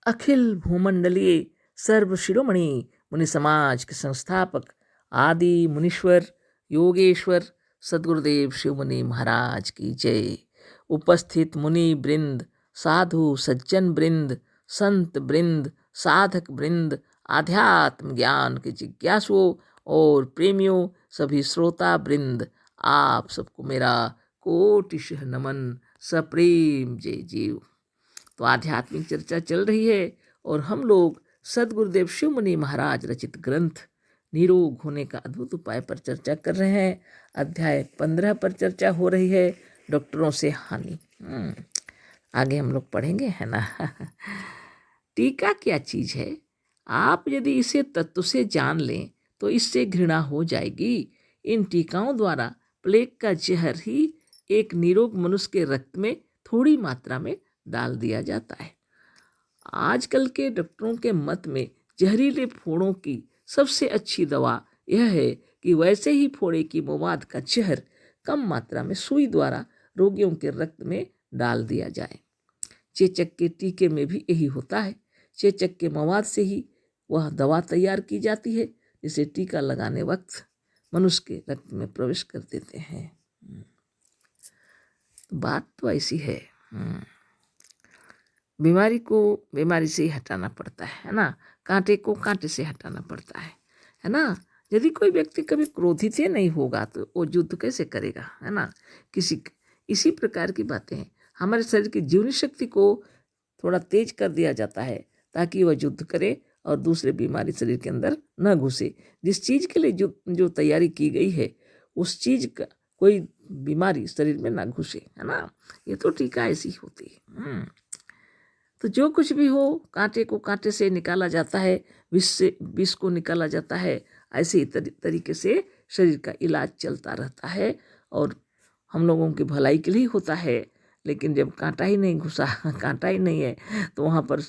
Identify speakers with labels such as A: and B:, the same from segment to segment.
A: अखिल भूमंडलीय सर्व शिरोमणि मुनि समाज के संस्थापक आदि मुनीश्वर योगेश्वर सद्गुरुदेव शिव मुनि महाराज की जय। उपस्थित मुनि वृंद, साधु सज्जन वृंद, संत वृंद, साधक वृंद, आध्यात्म ज्ञान के जिज्ञासुओं और प्रेमियों, सभी श्रोता वृंद, आप सबको मेरा कोटिशः नमन, सप्रेम जय जीव। तो आध्यात्मिक चर्चा चल रही है और हम लोग सद्गुरुदेव शिव मुनि महाराज रचित ग्रंथ निरोग होने का अद्भुत उपाय पर चर्चा कर रहे हैं। अध्याय 15 पर चर्चा हो रही है, डॉक्टरों से हानि। आगे हम लोग पढ़ेंगे, है ना। टीका क्या चीज है? आप यदि इसे तत्व से जान लें तो इससे घृणा हो जाएगी। इन टीकाओं द्वारा प्लेग का जहर ही एक निरोग मनुष्य के रक्त में थोड़ी मात्रा में डाल दिया जाता है। आजकल के डॉक्टरों के मत में जहरीले फोड़ों की सबसे अच्छी दवा यह है कि वैसे ही फोड़े की मवाद का जहर कम मात्रा में सुई द्वारा रोगियों के रक्त में डाल दिया जाए। चेचक के टीके में भी यही होता है। चेचक के मवाद से ही वह दवा तैयार की जाती है जिसे टीका लगाने वक्त मनुष्य के रक्त में प्रवेश कर देते हैं। बात तो ऐसी है। बीमारी को बीमारी से ही हटाना पड़ता है ना। कांटे को कांटे से हटाना पड़ता है ना। यदि कोई व्यक्ति कभी क्रोधित ही नहीं होगा तो वो युद्ध कैसे करेगा, है ना। इसी प्रकार की बातें हैं। हमारे शरीर की जीवनी शक्ति को थोड़ा तेज कर दिया जाता है ताकि वह युद्ध करे और दूसरे बीमारी शरीर के अंदर न घुसे। जिस चीज़ के लिए जो तैयारी की गई है उस चीज़ का कोई बीमारी शरीर में ना घुसे, है ना। ये तो टीका ऐसी होती है। तो जो कुछ भी हो, कांटे को कांटे से निकाला जाता है, विष को निकाला जाता है। ऐसे ही तरीके से शरीर का इलाज चलता रहता है और हम लोगों की भलाई के लिए होता है। लेकिन जब कांटा ही नहीं घुसा, कांटा ही नहीं है, तो वहाँ पर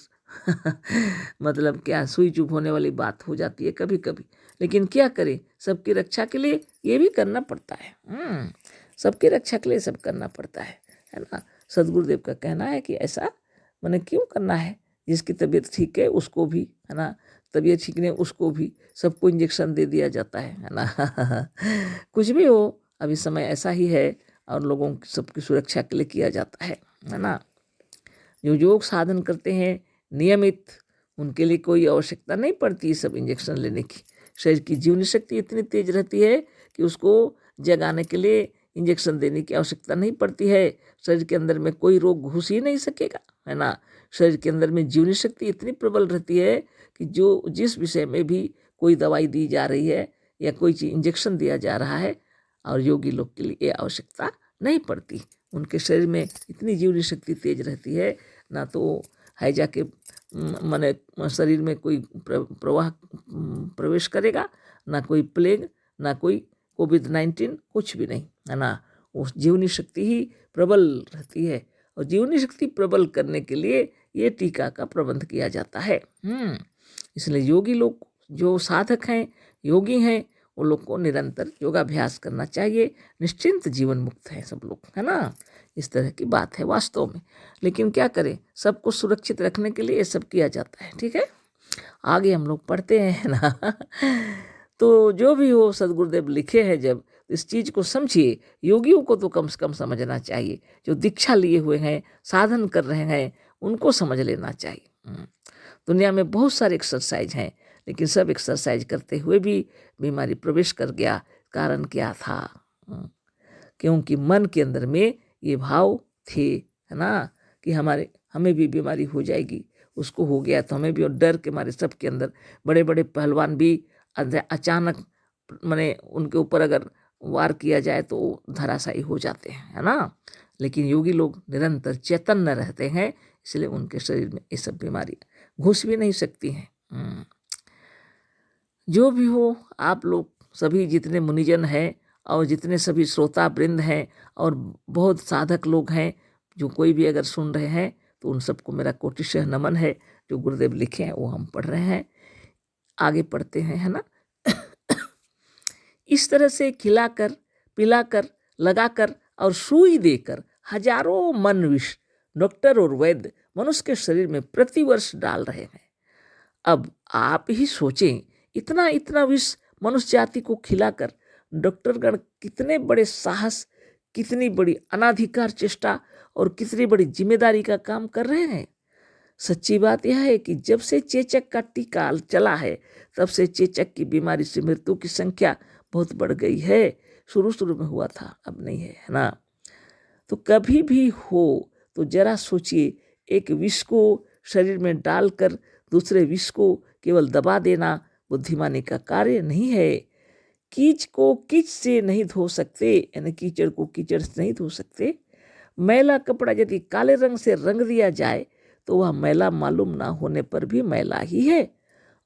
A: मतलब क्या सुई चुभ होने वाली बात हो जाती है कभी कभी। लेकिन क्या करें, सबकी रक्षा के लिए ये भी करना पड़ता है। सबकी रक्षा के लिए सब करना पड़ता है ना। सदगुरुदेव का कहना है कि ऐसा मैंने क्यों करना है। जिसकी तबीयत ठीक है उसको भी, है ना, तबीयत ठीक नहीं उसको भी, सबको इंजेक्शन दे दिया जाता है ना। कुछ भी हो, अभी समय ऐसा ही है और लोगों की सबकी सुरक्षा के लिए किया जाता है ना। जो योग साधन करते हैं नियमित, उनके लिए कोई आवश्यकता नहीं पड़ती सब इंजेक्शन लेने की। शरीर की जीवनी शक्ति इतनी तेज रहती है कि उसको जगाने के लिए इंजेक्शन देने की आवश्यकता नहीं पड़ती है। शरीर के अंदर में कोई रोग घुस ही नहीं सकेगा, है ना। शरीर के अंदर में जीवनी शक्ति इतनी प्रबल रहती है कि जो जिस विषय में भी कोई दवाई दी जा रही है या कोई चीज इंजेक्शन दिया जा रहा है, और योगी लोग के लिए ये आवश्यकता नहीं पड़ती। उनके शरीर में इतनी जीवनी शक्ति तेज रहती है, ना तो है जाके माने शरीर में कोई प्रवाह प्रवेश करेगा, ना कोई प्लेग, ना कोई कोविड-19, कुछ भी नहीं, है ना। उस जीवनी शक्ति ही प्रबल रहती है और जीवनी शक्ति प्रबल करने के लिए ये टीका का प्रबंध किया जाता है। इसलिए योगी लोग, जो साधक हैं, योगी हैं, वो लोग को निरंतर योगाभ्यास करना चाहिए। निश्चिंत जीवन मुक्त है सब लोग, है ना। इस तरह की बात है वास्तव में। लेकिन क्या करें, सबको सुरक्षित रखने के लिए ये सब किया जाता है। ठीक है, आगे हम लोग पढ़ते हैं ना। तो जो भी हो, सदगुरुदेव लिखे हैं जब, इस चीज़ को समझिए। योगियों को तो कम से कम समझना चाहिए, जो दीक्षा लिए हुए हैं, साधन कर रहे हैं, उनको समझ लेना चाहिए। दुनिया में बहुत सारे एक्सरसाइज हैं, लेकिन सब एक्सरसाइज करते हुए भी बीमारी प्रवेश कर गया। कारण क्या था? क्योंकि मन के अंदर में ये भाव थे, है ना, कि हमें भी बीमारी हो जाएगी। उसको हो गया तो हमें भी, और डर के मारे सबके अंदर बड़े बड़े पहलवान भी अचानक माने उनके ऊपर अगर वार किया जाए तो धराशायी हो जाते हैं, है ना। लेकिन योगी लोग निरंतर चैतन्य रहते हैं, इसलिए उनके शरीर में ये सब बीमारियां घुस भी नहीं सकती हैं। जो भी हो, आप लोग सभी जितने मुनिजन हैं और जितने सभी श्रोता वृंद हैं और बहुत साधक लोग हैं, जो कोई भी अगर सुन रहे हैं तो उन सबको मेरा कोटिशः नमन है। जो गुरुदेव लिखे हैं वो हम पढ़ रहे हैं। आगे पढ़ते हैं, है ना। इस तरह से खिलाकर, पिलाकर, लगाकर और सुई देकर हजारों मन विष डॉक्टर और वैद्य मनुष्य के शरीर में प्रतिवर्ष डाल रहे हैं। अब आप ही सोचें, इतना इतना विष मनुष्य जाति को खिलाकर डॉक्टरगण कितने बड़े साहस, कितनी बड़ी अनाधिकार चेष्टा और कितनी बड़ी जिम्मेदारी का काम कर रहे हैं। सच्ची बात यह है कि जब से चेचक का टीका चला है तब से चेचक की बीमारी से मृत्यु की संख्या बहुत बढ़ गई है। शुरू शुरू में हुआ था, अब नहीं है, है ना। तो कभी भी हो तो जरा सोचिए, एक विष को शरीर में डालकर दूसरे विष को केवल दबा देना बुद्धिमानी का कार्य नहीं है। कीच को कीच से नहीं धो सकते, यानी कीचड़ को कीचड़ से नहीं धो सकते। मैला कपड़ा यदि काले रंग से रंग दिया जाए तो वह मैला मालूम ना होने पर भी मैला ही है।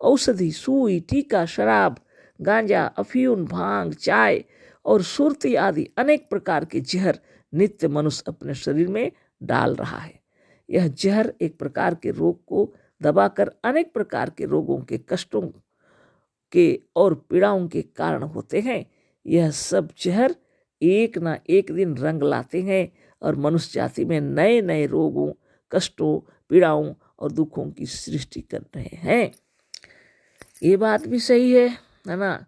A: औषधि, सुई, टीका, शराब, गांजा, अफीम, भांग, चाय और सुरती आदि अनेक प्रकार के जहर नित्य मनुष्य अपने शरीर में डाल रहा है। यह जहर एक प्रकार के रोग को दबाकर अनेक प्रकार के रोगों के कष्टों के और पीड़ाओं के कारण होते हैं। यह सब जहर एक ना एक दिन रंग लाते हैं और मनुष्य जाति में नए नए रोगों, कष्टों, पीड़ाओं और दुखों की सृष्टि कर रहे हैं। ये बात भी सही है ना।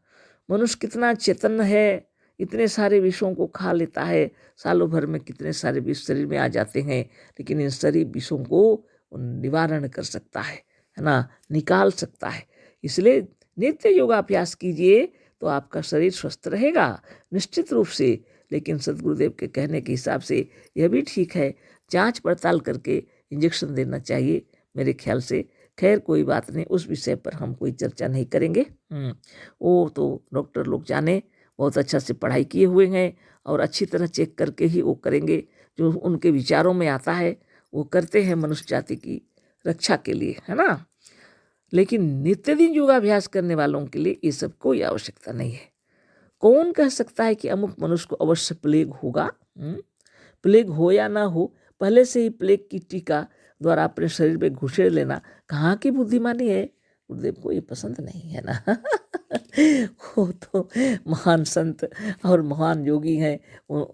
A: मनुष्य कितना चेतन है, इतने सारे विषों को खा लेता है, सालों भर में कितने सारे विष शरीर में आ जाते हैं, लेकिन इन सारी विषों को निवारण कर सकता है ना, निकाल सकता है। इसलिए नित्य योगाभ्यास कीजिए तो आपका शरीर स्वस्थ रहेगा निश्चित रूप से। लेकिन सदगुरुदेव के कहने के हिसाब से यह भी ठीक है, जांच पड़ताल करके इंजेक्शन देना चाहिए मेरे ख्याल से। खैर कोई बात नहीं, उस विषय पर हम कोई चर्चा नहीं करेंगे। वो तो डॉक्टर लोग जाने, बहुत अच्छा से पढ़ाई किए हुए हैं और अच्छी तरह चेक करके ही वो करेंगे। जो उनके विचारों में आता है वो करते हैं मनुष्य जाति की रक्षा के लिए, है ना। लेकिन नित्य दिन योगाभ्यास करने वालों के लिए ये सब कोई आवश्यकता नहीं है। कौन कह सकता है कि अमुक मनुष्य को अवश्य प्लेग होगा? प्लेग हो या ना हो, पहले से ही प्लेग की टीका द्वारा अपने शरीर में घुसेड़ लेना कहाँ की बुद्धिमानी है? गुरुदेव को ये पसंद नहीं है ना। वो तो महान संत और महान योगी हैं।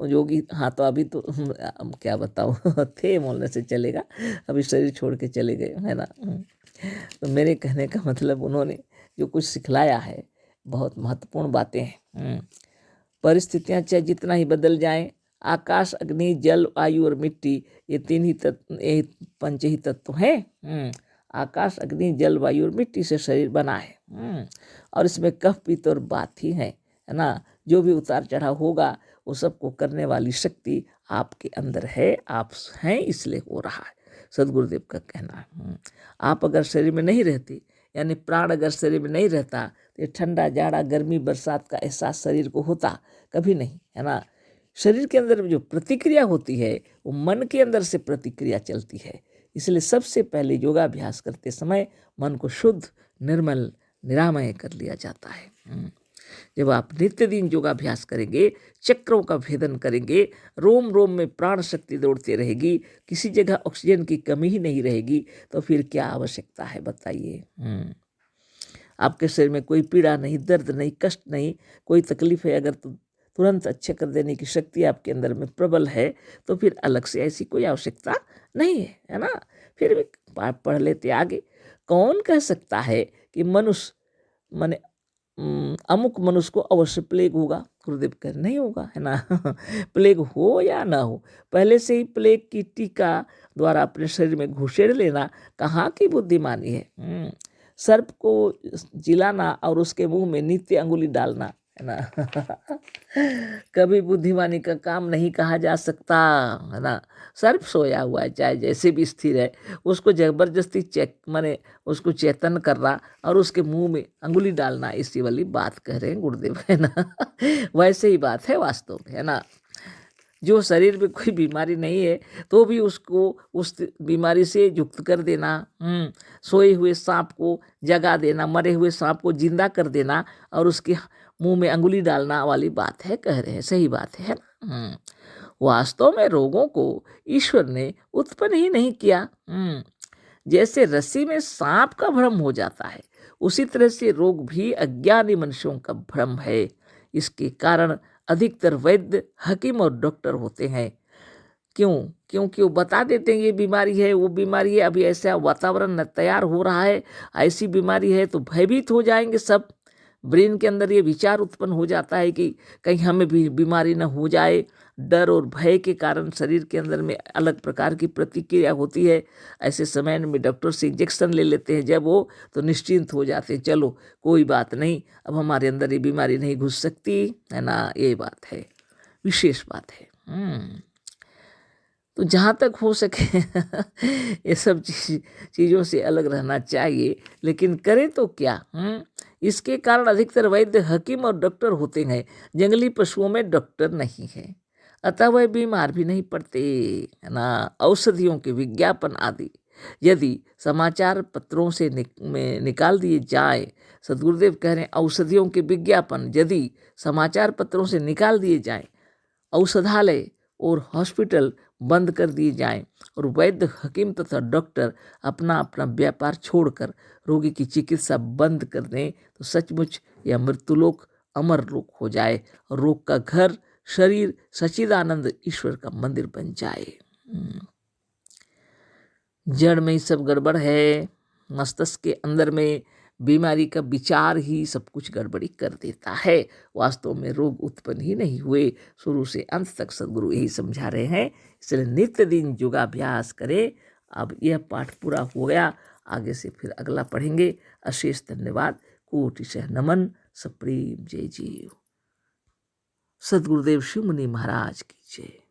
A: योगी, हाँ तो अभी तो क्या बताऊँ थे बोलने से चलेगा, अभी शरीर छोड़ के चले गए, है ना। तो मेरे कहने का मतलब उन्होंने जो कुछ सिखलाया है बहुत महत्वपूर्ण बातें हैं। परिस्थितियाँ चाहे जितना ही बदल जाएं, आकाश, अग्नि, जल, वायु और मिट्टी, ये तीन ही तत्व, ये पंच ही तत्व हैं। आकाश, अग्नि, जल, वायु और मिट्टी से शरीर बना है। और इसमें कफ, पित्त और बात ही है ना। जो भी उतार चढ़ाव होगा वो सबको करने वाली शक्ति आपके अंदर है, आप हैं इसलिए हो रहा है, सदगुरुदेव का कहना है। आप अगर शरीर में नहीं रहते, यानी प्राण अगर शरीर में नहीं रहता तो ये ठंडा, जाड़ा, गर्मी, बरसात का एहसास शरीर को होता कभी नहीं, है ना। शरीर के अंदर जो प्रतिक्रिया होती है वो मन के अंदर से प्रतिक्रिया चलती है। इसलिए सबसे पहले योगाभ्यास करते समय मन को शुद्ध, निर्मल, निरामय कर लिया जाता है। जब आप नित्य दिन योगाभ्यास करेंगे, चक्रों का भेदन करेंगे, रोम रोम में प्राण शक्ति दौड़ती रहेगी, किसी जगह ऑक्सीजन की कमी ही नहीं रहेगी, तो फिर क्या आवश्यकता है बताइए। आपके शरीर में कोई पीड़ा नहीं, दर्द नहीं, कष्ट नहीं, कोई तकलीफ है, अगर तुरंत अच्छे कर देने की शक्ति आपके अंदर में प्रबल है तो फिर अलग से ऐसी कोई आवश्यकता नहीं है ना। फिर भी पढ़ लेते आगे। कौन कह सकता है कि मनुष्य माने अमुक मनुष्य को अवश्य प्लेग होगा? गुरुदेव कह नहीं होगा, है ना। प्लेग हो या ना हो, पहले से ही प्लेग की टीका द्वारा अपने शरीर में घुसेड़ लेना कहाँ की बुद्धिमानी है। सर्प को जिलाना और उसके मुंह में नित्य अंगुली डालना, है ना। कभी बुद्धिमानी का काम नहीं कहा जा सकता, है ना। सर्प सोया हुआ है, चाहे जैसे भी स्थिर है, उसको जबरदस्ती माने उसको चेतन करना और उसके मुंह में अंगुली डालना, इसी वाली बात कह रहे हैं गुरुदेव, है ना। वैसे ही बात है वास्तव में, है ना। जो शरीर में कोई बीमारी नहीं है तो भी उसको उस बीमारी से युक्त कर देना, सोए हुए सांप को जगा देना, मरे हुए सांप को जिंदा कर देना और उसके मुंह में अंगुली डालना वाली बात है, कह रहे हैं, सही बात है ना। वास्तव में रोगों को ईश्वर ने उत्पन्न ही नहीं किया। जैसे रस्सी में सांप का भ्रम हो जाता है, उसी तरह से रोग भी अज्ञानी मनुष्यों का भ्रम है। इसके कारण अधिकतर वैद्य, हकीम और डॉक्टर होते हैं। क्यों? क्योंकि वो बता देते हैं ये बीमारी है, वो बीमारी है, अभी ऐसा वातावरण तैयार हो रहा है, ऐसी बीमारी है, तो भयभीत हो जाएंगे सब। ब्रेन के अंदर ये विचार उत्पन्न हो जाता है कि कहीं हमें भी बीमारी न हो जाए। डर और भय के कारण शरीर के अंदर में अलग प्रकार की प्रतिक्रिया होती है। ऐसे समय में डॉक्टर से इंजेक्शन ले लेते हैं जब वो, तो निश्चिंत हो जाते हैं, चलो कोई बात नहीं, अब हमारे अंदर ये बीमारी नहीं घुस सकती है ना। ये बात है, विशेष बात है। तो जहाँ तक हो सके ये सब चीज़ों से अलग रहना चाहिए, लेकिन करें तो क्या? इसके कारण अधिकतर वैद्य हकीम और डॉक्टर होते हैं, जंगली पशुओं में डॉक्टर नहीं है, अतः वह बीमार भी नहीं पड़ते, है ना। औषधियों के विज्ञापन आदि यदि समाचार पत्रों से में निकाल दिए जाए, सदगुरुदेव कह रहे हैं औषधियों के विज्ञापन यदि समाचार पत्रों से निकाल दिए जाए, औषधालय और हॉस्पिटल बंद कर दिए जाएं और वैद्य हकीम तथा डॉक्टर अपना अपना व्यापार छोड़कर रोगी की चिकित्सा बंद कर दें, तो सचमुच यह मृत्युलोक अमर लोक हो जाए और रोग का घर शरीर सच्चिदानंद ईश्वर का मंदिर बन जाए। जड़ में ही सब गड़बड़ है, मस्तिष्क के अंदर में बीमारी का विचार ही सब कुछ गड़बड़ी कर देता है। वास्तव में रोग उत्पन्न ही नहीं हुए, शुरू से अंत तक सदगुरु यही समझा रहे हैं। इसलिए नित्य दिन योगाभ्यास करें। अब यह पाठ पूरा हो गया, आगे से फिर अगला पढ़ेंगे। अशेष धन्यवाद, कोटिशः नमन, सप्रेम जय जीव। सदगुरुदेव शिव मुनि महाराज की जय।